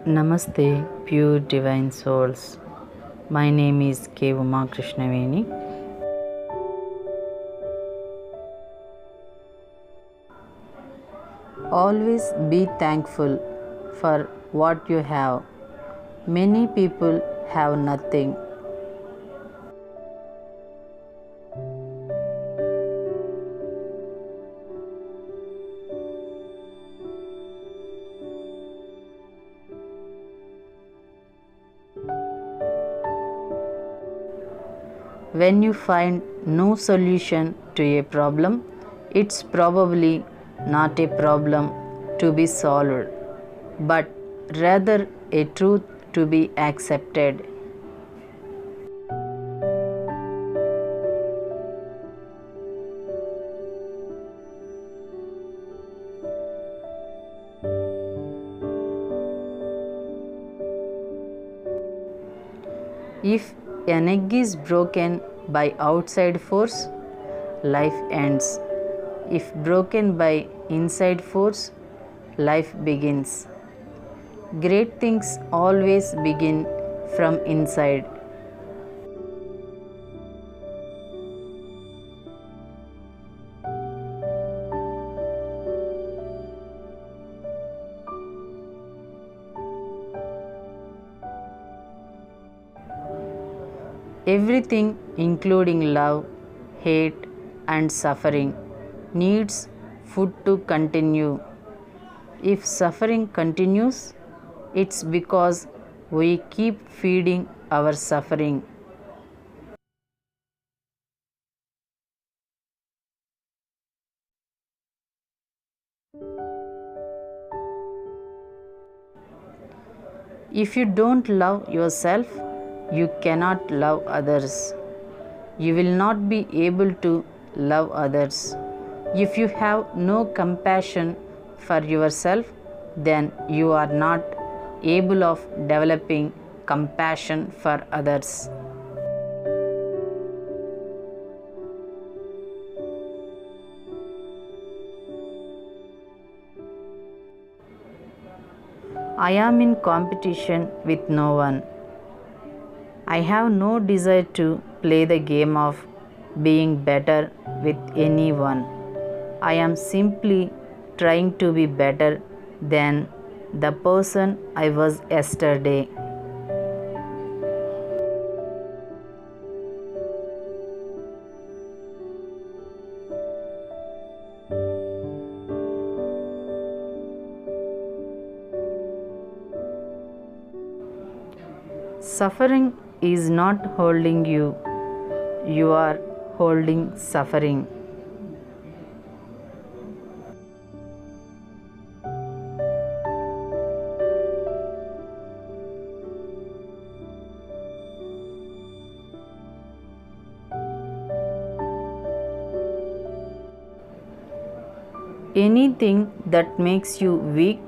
Namaste, pure divine souls. My name is K. Uma Krishnaveni. Always be thankful for what you have. Many people have nothing. When you find no solution to a problem, it's probably not a problem to be solved, but rather a truth to be accepted. If an egg is broken by outside force, life ends. If broken by inside force, life begins. Great things always begin from inside. Everything, including love, hate, and suffering, needs food to continue. If suffering continues, it's because we keep feeding our suffering. If you don't love yourself, you cannot love others. You will not be able to love others. If you have no compassion for yourself, then you are not able of developing compassion for others. I am in competition with no one. I have no desire to play the game of being better with anyone. I am simply trying to be better than the person I was yesterday. Suffering is not holding you, you are holding suffering. Anything that makes you weak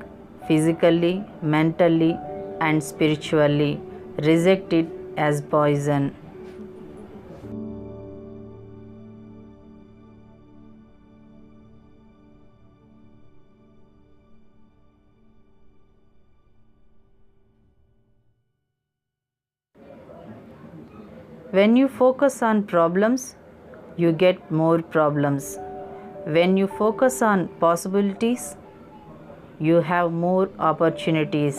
physically, mentally, and spiritually, reject it as poison. When you focus on problems, you get more problems. When you focus on possibilities, you have more opportunities.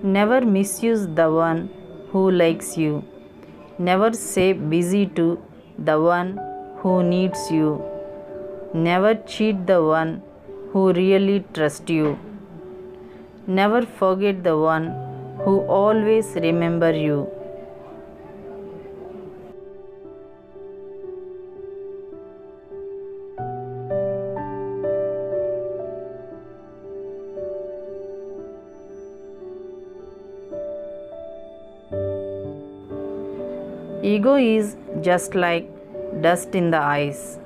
Never misuse the one who likes you. Never say busy to the one who needs you. Never cheat the one who really trusts you. Never forget the one who always remembers you. Ego is just like dust in the eyes.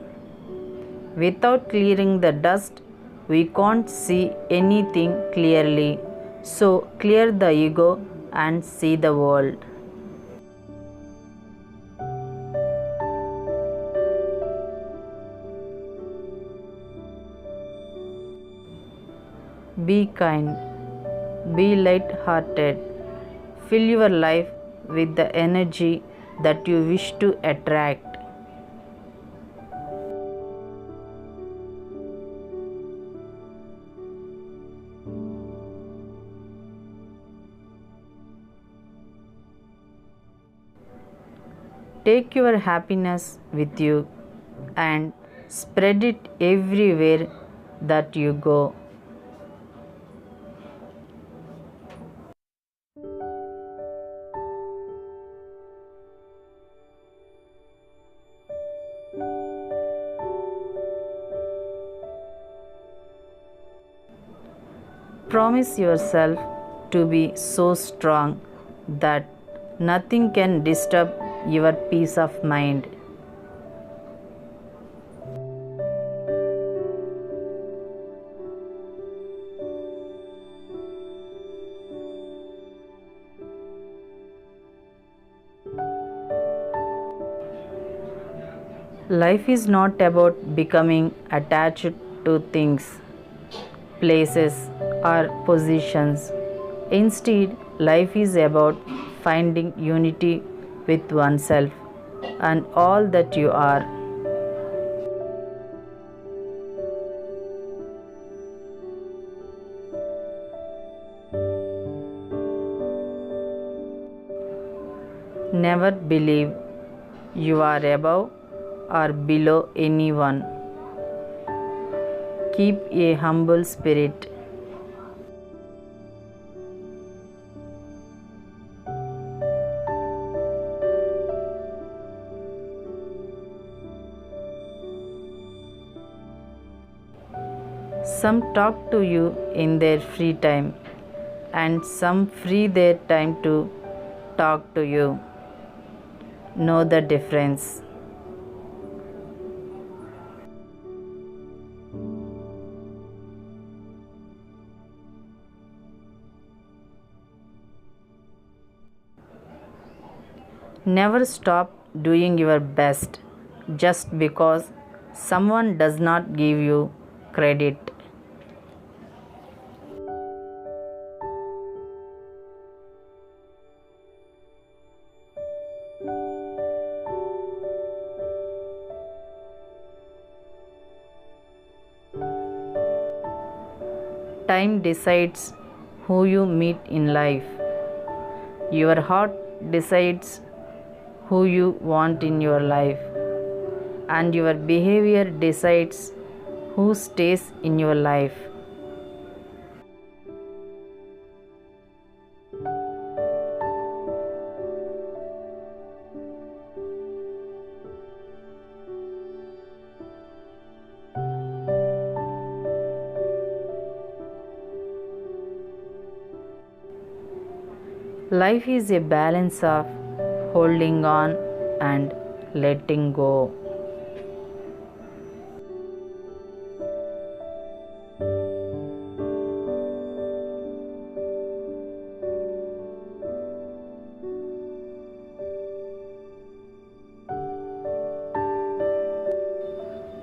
Without clearing the dust, we can't see anything clearly. So clear the ego and see the world. Be kind, be light-hearted, fill your life with the energy that you wish to attract. Take your happiness with you and spread it everywhere that you go. Promise yourself to be so strong that nothing can disturb your peace of mind. Life is not about becoming attached to things, places, or positions. Instead, life is about finding unity with oneself and all that you are. Never believe you are above or below anyone. Keep a humble spirit. Some talk to you in their free time, and some free their time to talk to you. Know the difference. Never stop doing your best just because someone does not give you credit. Time decides who you meet in life. Your heart decides who you want in your life, and your behavior decides who stays in your life. Life is a balance of holding on and letting go.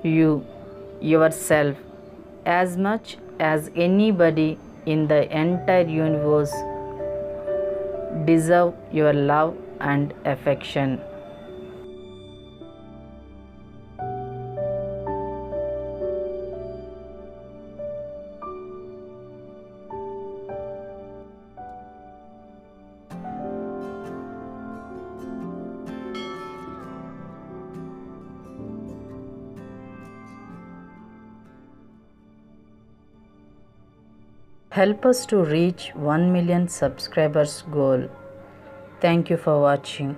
You, yourself, as much as anybody in the entire universe, deserve your love and affection. Help us to reach 1 million subscribers goal. Thank you for watching.